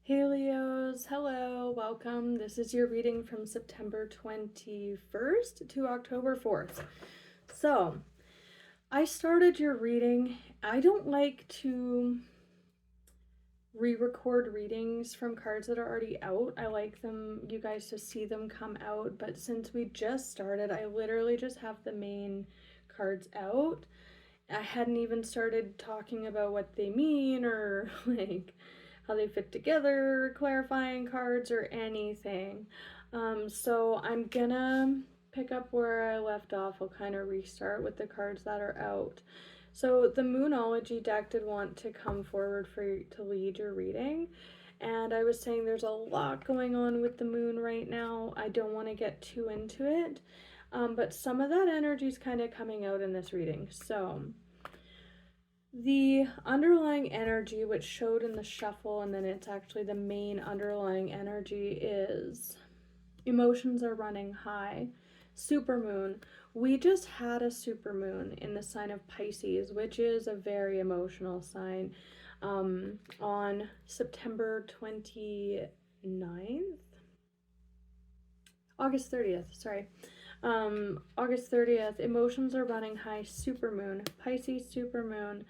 Hey Leos, hello, welcome. This is your reading from September 21st to October 4th. So, I started your reading. I don't like to re-record readings from cards that are already out. I like you guys to see them come out, but since we just started, I literally just have the main cards out. I hadn't even started talking about what they mean or how they fit together, clarifying cards or anything. So I'm gonna pick up where I left off. I'll kind of restart with the cards that are out. So the Moonology deck did want to come forward to lead your reading. And I was saying there's a lot going on with the moon right now. I don't want to get too into it. But some of that energy is kind of coming out in this reading. So the underlying energy, which showed in the shuffle, and then it's actually the main underlying energy, is emotions are running high. Supermoon. We just had a supermoon in the sign of Pisces, which is a very emotional sign, on September 29th? August 30th, sorry. August 30th, emotions are running high, supermoon, Pisces supermoon.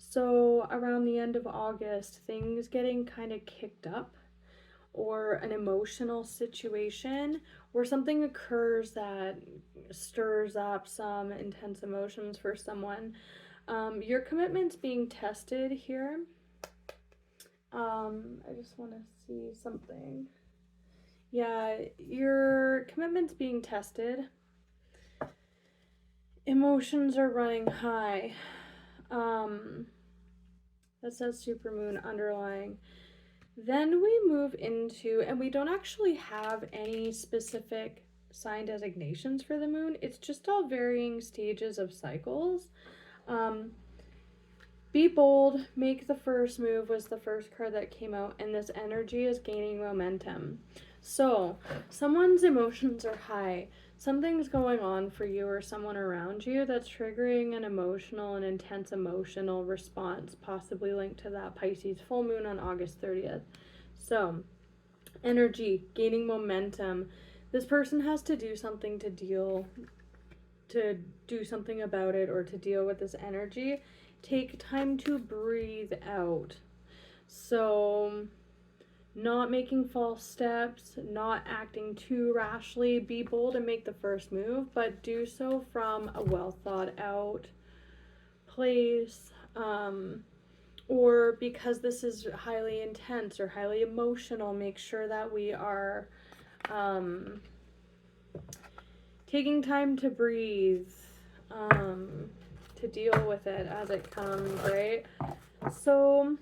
So around the end of August, things getting kind of kicked up, or an emotional situation where something occurs that stirs up some intense emotions for someone. Your commitment's being tested here. I just want to see something. Yeah, your commitment's being tested. Emotions are running high. That says supermoon underlying. Then we move into, and we don't actually have any specific sign designations for the moon. It's just all varying stages of cycles. Be bold, make the first move was the first card that came out, and this energy is gaining momentum. So, someone's emotions are high. Something's going on for you or someone around you that's triggering an intense emotional response, possibly linked to that Pisces full moon on August 30th. So, energy, gaining momentum. This person has to do something to do something about it or to deal with this energy. Take time to breathe out. So, not making false steps, not acting too rashly. Be bold and make the first move, but do so from a well thought out place. Or because this is highly intense or highly emotional, make sure that we are taking time to breathe, to deal with it as it comes, right? So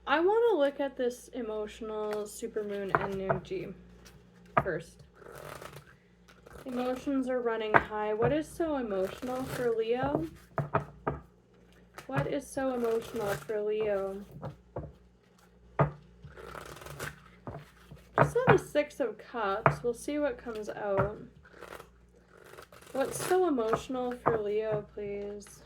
I want to look at this emotional supermoon energy first. Emotions are running high. What is so emotional for Leo? What is so emotional for Leo? Just saw the Six of Cups. We'll see what comes out. What's so emotional for Leo, please?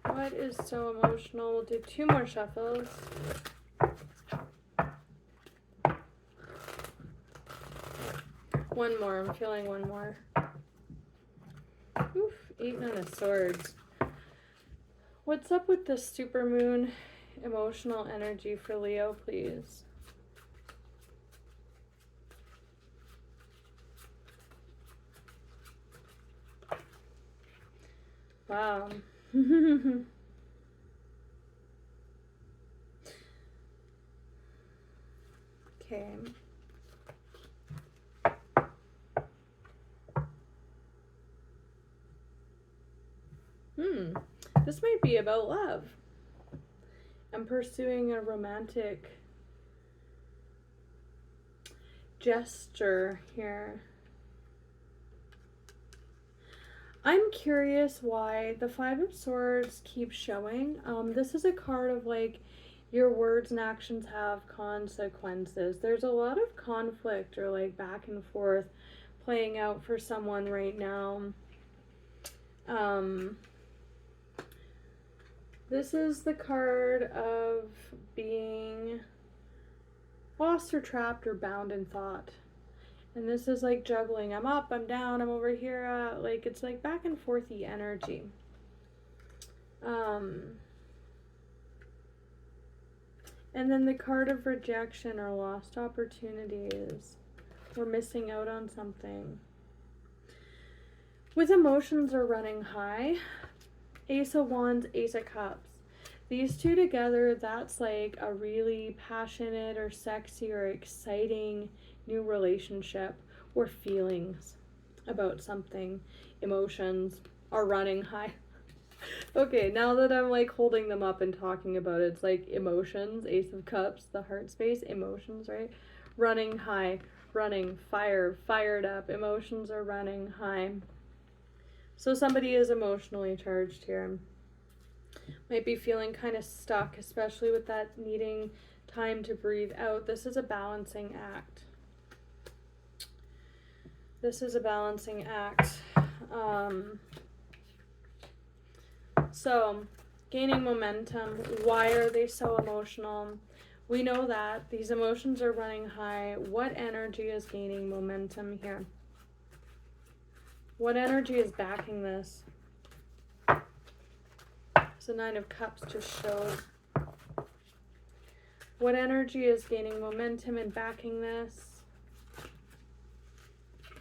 What is so emotional? We'll do two more shuffles. One more. I'm feeling one more. Oof, 8 9 of Swords. What's up with this supermoon emotional energy for Leo, please? Wow. Okay. This might be about love. I'm pursuing a romantic gesture here. I'm curious why the Five of Swords keeps showing. This is a card of like, your words and actions have consequences. There's a lot of conflict or like back and forth playing out for someone right now. This is the card of being lost or trapped or bound in thought. And this is like juggling. I'm up, I'm down, I'm over here. Like, it's like back and forthy energy. And then the card of rejection or lost opportunities. We're missing out on something. With emotions are running high. Ace of Wands, Ace of Cups. These two together, that's like a really passionate or sexy or exciting new relationship or feelings about something. Emotions are running high. Okay, now that I'm like holding them up and talking about it, it's like emotions, Ace of Cups, the heart space, emotions, right? Running high, running, fired up, emotions are running high. So somebody is emotionally charged here. Might be feeling kind of stuck, especially with that needing time to breathe out. This is a balancing act. This is a balancing act. So, gaining momentum. Why are they so emotional? We know that these emotions are running high. What energy is gaining momentum here? What energy is backing this? So Nine of Cups just showed. What energy is gaining momentum and backing this?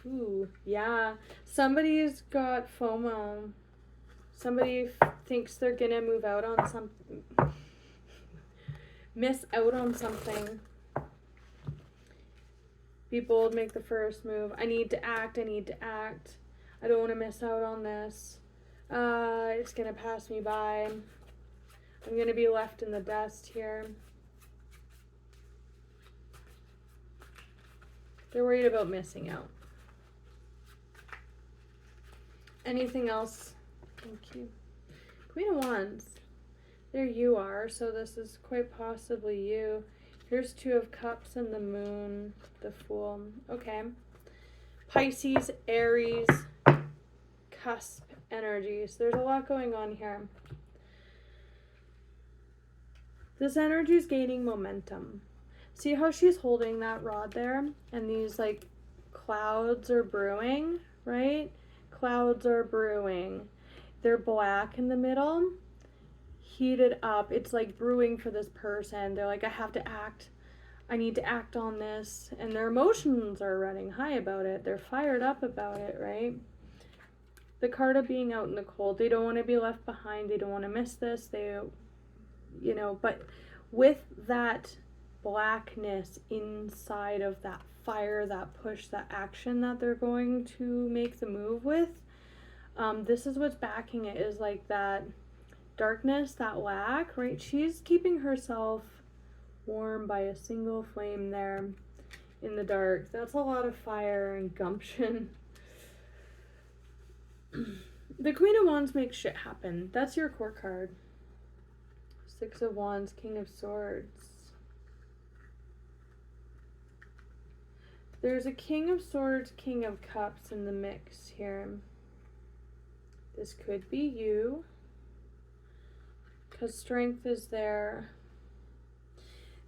Ooh, yeah. Somebody's got FOMO. Somebody thinks they're gonna move out on something. Miss out on something. Be bold, make the first move. I need to act. I don't want to miss out on this. It's gonna pass me by. I'm gonna be left in the dust here. They're worried about missing out. Anything else? Thank you. Queen of Wands. There you are. So this is quite possibly you. Here's Two of Cups and the Moon, the Fool. Okay. Pisces, Aries, cusp energies. There's a lot going on here. This energy is gaining momentum. See how she's holding that rod there? And these like clouds are brewing, right? Clouds are brewing. They're black in the middle, heated up. It's like brewing for this person. They're like, I have to act. I need to act on this. And their emotions are running high about it. They're fired up about it, right? The card of being out in the cold. They don't want to be left behind. They don't want to miss this. They, you know, but with that blackness inside of that fire, that push, that action that they're going to make the move with, this is what's backing it, is like that darkness, that lack, right? She's keeping herself warm by a single flame there in the dark. That's a lot of fire and gumption. The Queen of Wands makes shit happen. That's your core card. Six of Wands, King of Swords. There's a King of Swords, King of Cups in the mix here. This could be you, because strength is there.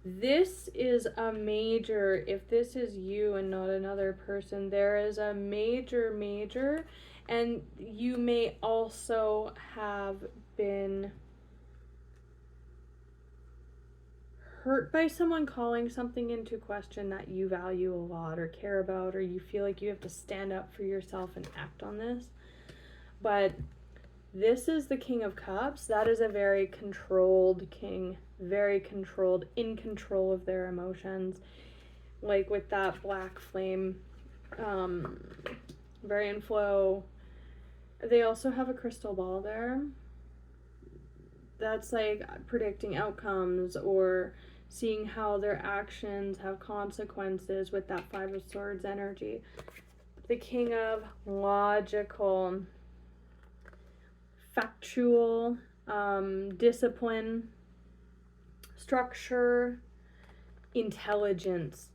This is a major, if this is you and not another person, there is a major, and you may also have been hurt by someone calling something into question that you value a lot or care about, or you feel like you have to stand up for yourself and act on this. But this is the King of Cups. That is a very controlled king, very controlled, in control of their emotions, like with that black flame, very in flow. They also have a crystal ball there. That's like predicting outcomes or seeing how their actions have consequences with that Five of Swords energy. The King of Logical. factual, discipline, structure, intelligence,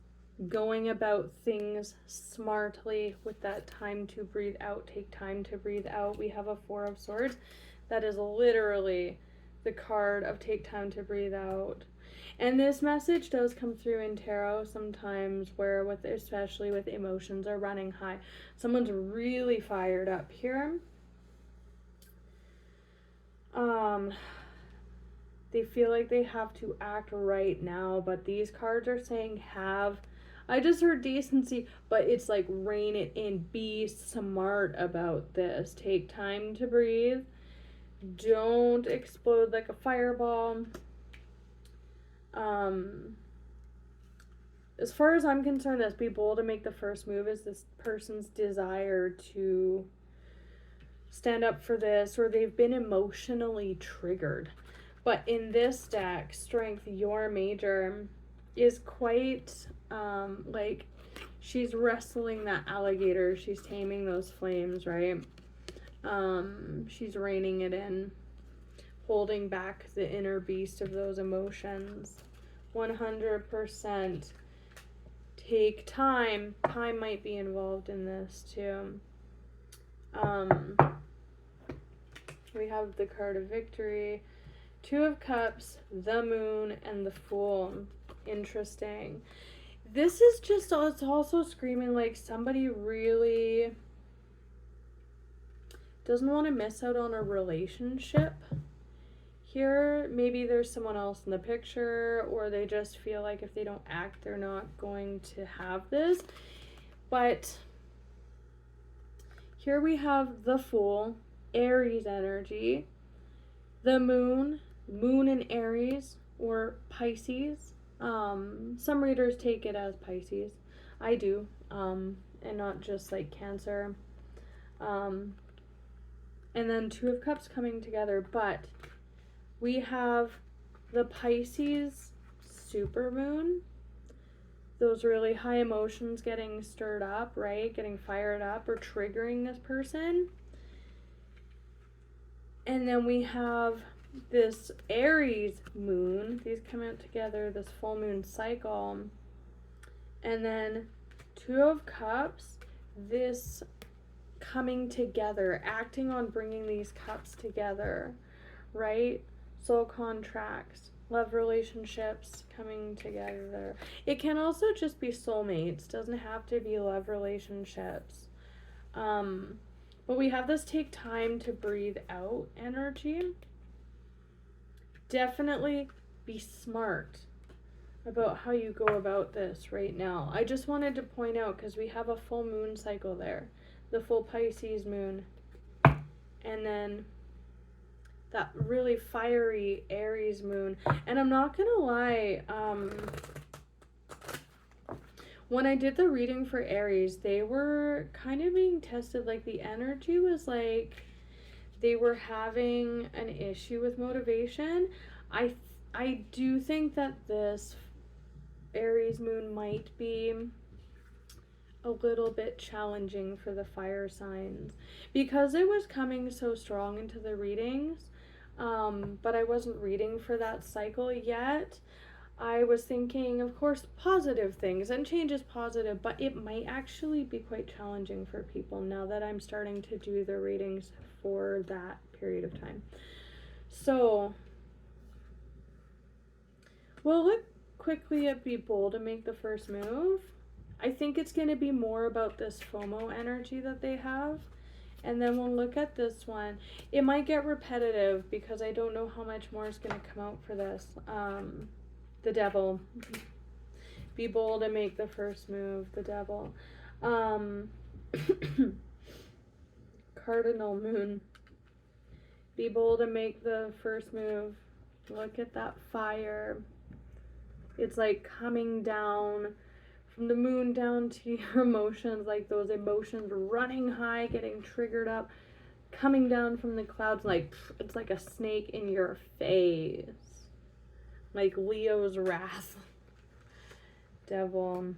going about things smartly with that time to breathe out, take time to breathe out. We have a Four of Swords. That is literally the card of take time to breathe out. And this message does come through in tarot sometimes where especially with emotions are running high. Someone's really fired up here. They feel like they have to act right now, but these cards are saying have. I just heard decency, but it's like rein it in. Be smart about this. Take time to breathe. Don't explode like a fireball. As far as I'm concerned, as be bold to make the first move is this person's desire to stand up for this, or they've been emotionally triggered. But in this deck, Strength, your major, is quite like she's wrestling that alligator. She's taming those flames, right? She's reining it in, holding back the inner beast of those emotions. 100% take time. Time might be involved in this too. We have the card of victory, Two of Cups, the Moon, and the Fool. Interesting. This is just, it's also screaming like somebody really doesn't want to miss out on a relationship. Here, maybe there's someone else in the picture, or they just feel like if they don't act, they're not going to have this. But here we have the Fool, Aries energy, the Moon in Aries or Pisces. Some readers take it as Pisces. I do, and not just like Cancer. And then Two of Cups coming together, but we have the Pisces supermoon, those really high emotions getting stirred up, right? Getting fired up or triggering this person. And then we have this Aries moon. These come out together, this full moon cycle. And then Two of Cups, this coming together, acting on bringing these cups together, right? Soul contracts, love relationships coming together. It can also just be soulmates, doesn't have to be love relationships. But we have this take time to breathe out energy. Definitely be smart about how you go about this right now. I just wanted to point out because we have a full moon cycle there, the full Pisces moon, and then that really fiery Aries moon. And I'm not gonna lie, when I did the reading for Aries, they were kind of being tested. Like the energy was like they were having an issue with motivation. I do think that this Aries moon might be a little bit challenging for the fire signs because it was coming so strong into the readings, but I wasn't reading for that cycle yet. I was thinking, of course, positive things, and change is positive, but it might actually be quite challenging for people now that I'm starting to do the readings for that period of time. So we'll look quickly at be bold to make the first move. I think it's going to be more about this FOMO energy that they have. And then we'll look at this one. It might get repetitive because I don't know how much more is going to come out for this. The Devil. Be bold and make the first move. The Devil. Cardinal Moon. Be bold and make the first move. Look at that fire. It's like coming down from the moon down to your emotions, like those emotions running high, getting triggered up, coming down from the clouds, like it's like a snake in your face. Like Leo's wrath. Devil.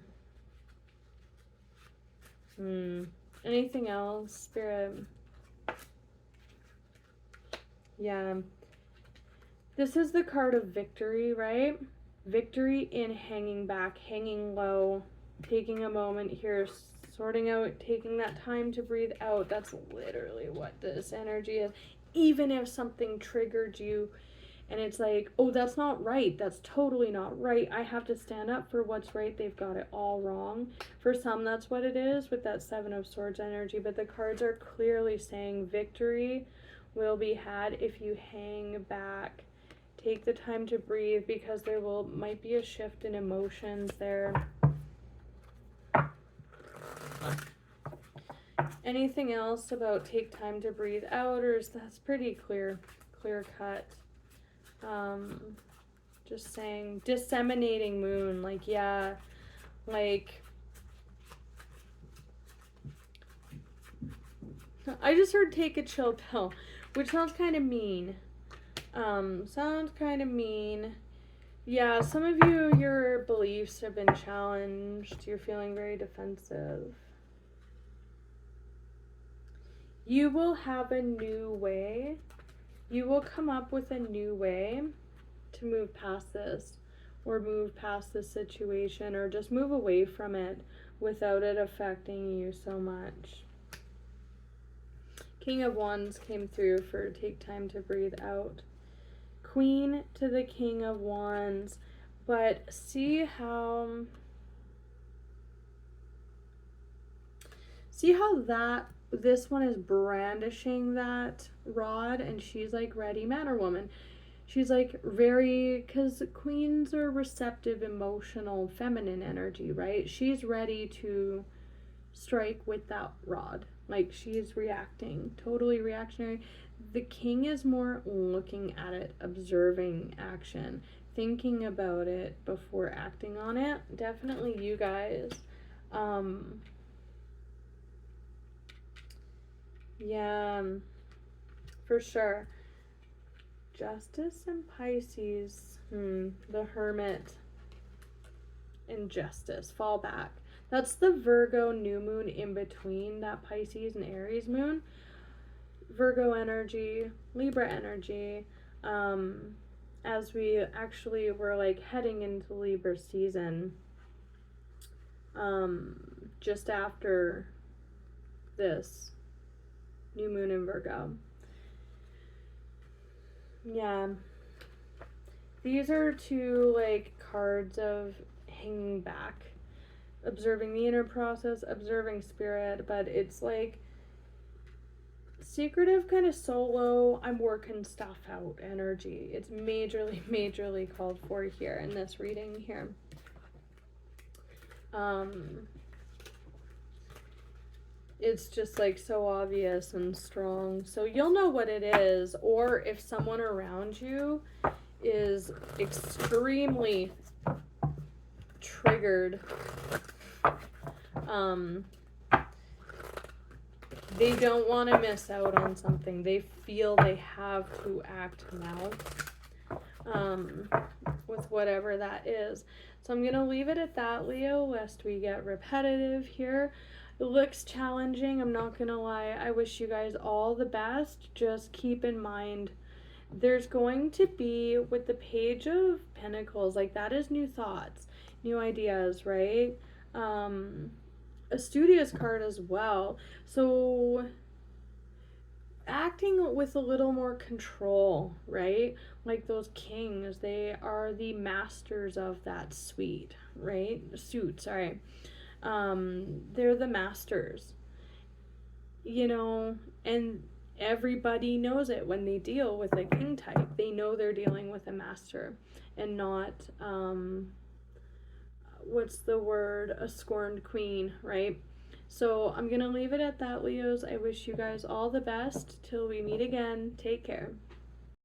Anything else, Spirit? Yeah. This is the card of victory, right? Victory in hanging back, hanging low, taking a moment here, sorting out, taking that time to breathe out. That's literally what this energy is. Even if something triggered you and it's like, oh, that's not right. That's totally not right. I have to stand up for what's right. They've got it all wrong. For some, that's what it is with that Seven of Swords energy. But the cards are clearly saying victory will be had if you hang back. Take the time to breathe, because there might be a shift in emotions there. Anything else about take time to breathe out, or is that's pretty clear cut? Just saying disseminating moon, like, yeah, like, I just heard take a chill pill, which sounds kind of mean. Yeah, some of you, your beliefs have been challenged. You're feeling very defensive. You will have a new way. You will come up with a new way to move past this, or move past this situation, or just move away from it without it affecting you so much. King of Wands came through for take time to breathe out. Queen to the King of Wands. But see how that this one is brandishing that rod, and she's like ready, man or woman. She's like very, because queens are receptive, emotional, feminine energy, right? She's ready to strike with that rod. Like, she's reacting, totally reactionary. The king is more looking at it, observing action, thinking about it before acting on it. Definitely you guys. Yeah, for sure. Justice and Pisces. The Hermit and Justice. Fall back. That's the Virgo new moon in between that Pisces and Aries moon. Virgo energy, Libra energy, as we actually were like heading into Libra season, just after this new moon in Virgo. Yeah. These are two like cards of hanging back, observing the inner process, observing spirit, but it's like secretive, kind of solo, I'm working stuff out energy. It's majorly called for here in this reading here. It's just like so obvious and strong. So you'll know what it is, or if someone around you is extremely triggered, they don't want to miss out on something. They feel they have to act now, with whatever that is. So I'm going to leave it at that, Leo, lest we get repetitive here. It looks challenging, I'm not going to lie. I wish you guys all the best. Just keep in mind, there's going to be, with the Page of Pentacles, like, that is new thoughts, new ideas, right? A studious card as well. So acting with a little more control, right? Like those kings, they are the masters of that suit, sorry. They're the masters, and everybody knows it when they deal with a king type. They know they're dealing with a master and not, a scorned queen, right? So I'm going to leave it at that, Leos. I wish you guys all the best till we meet again. Take care.